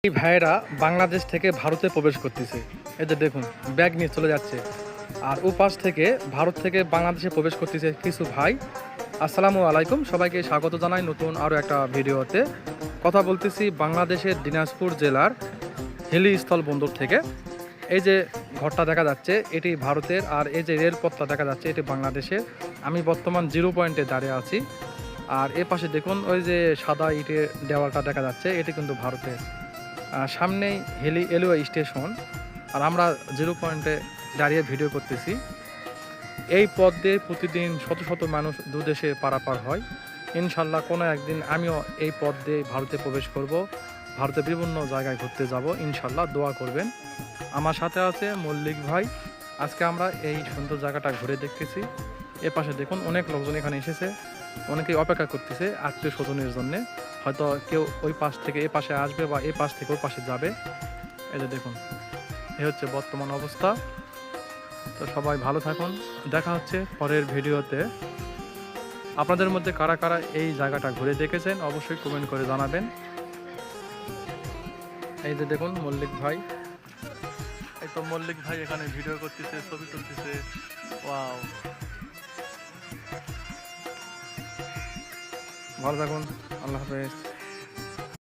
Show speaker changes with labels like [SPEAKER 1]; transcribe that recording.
[SPEAKER 1] এই ভাইয়েরা বাংলাদেশ থেকে ভারতে প্রবেশ করতেছে। এই যে দেখুন, ব্যাগ নিয়ে চলে যাচ্ছে। আর ও পাশ থেকে ভারত থেকে বাংলাদেশে প্রবেশ করতেছে কিছু ভাই। আসসালামু আলাইকুম, সবাইকে স্বাগত জানাই নতুন আরও একটা ভিডিওতে। কথা বলতেছি বাংলাদেশের দিনাজপুর জেলার হিলি স্থল বন্দর থেকে। এই যে ঘরটা দেখা যাচ্ছে এটি ভারতের, আর এই যে রেলপথটা দেখা যাচ্ছে এটি বাংলাদেশের। আমি বর্তমান 0 পয়েন্টে দাঁড়িয়ে আছি। আর এ পাশে দেখুন ওই যে সাদা ইটের দেওয়ালটা দেখা যাচ্ছে, এটি কিন্তু ভারতের। সামনেই হেলি এলওয়ে স্টেশন। আর আমরা 0 পয়েন্টে দাঁড়িয়ে ভিডিও করতেছি। এই পথ দিয়ে প্রতিদিন শত শত মানুষ দুদেশে পারাপার হয়। ইনশাল্লাহ কোনো একদিন আমিও এই পথ দিয়ে ভারতে প্রবেশ করব, ভারতের বিভিন্ন জায়গায় ঘুরতে যাব। ইনশাল্লাহ দোয়া করবেন। আমার সাথে আছে মল্লিক ভাই। আজকে আমরা এই সুন্দর জায়গাটা ঘুরে দেখতেছি। এ পাশে দেখুন অনেক লোকজন এখানে এসেছে, অনেকেই অপেক্ষা করতেছে আত্মীয় স্বজনের জন্যে। হয়তো কেউ ওই পাশ থেকে এ পাশে আসবে বা এ পাশ থেকে ওই পাশে যাবে। এই যে দেখুন, এ হচ্ছে বর্তমান অবস্থা। তো সবাই ভালো থাকুন, দেখা হচ্ছে পরের ভিডিওতে। আপনাদের মধ্যে কারা কারা এই জায়গাটা ঘুরে দেখেছেন অবশ্যই কমেন্ট করে জানাবেন। এই যে দেখুন মল্লিক ভাই, এই তো মল্লিক ভাই এখানে ভিডিও করতেছে, ছবি তুলতেছে। ওয়াও, ভালো থাকুন, আল্লাহ হাফেজ।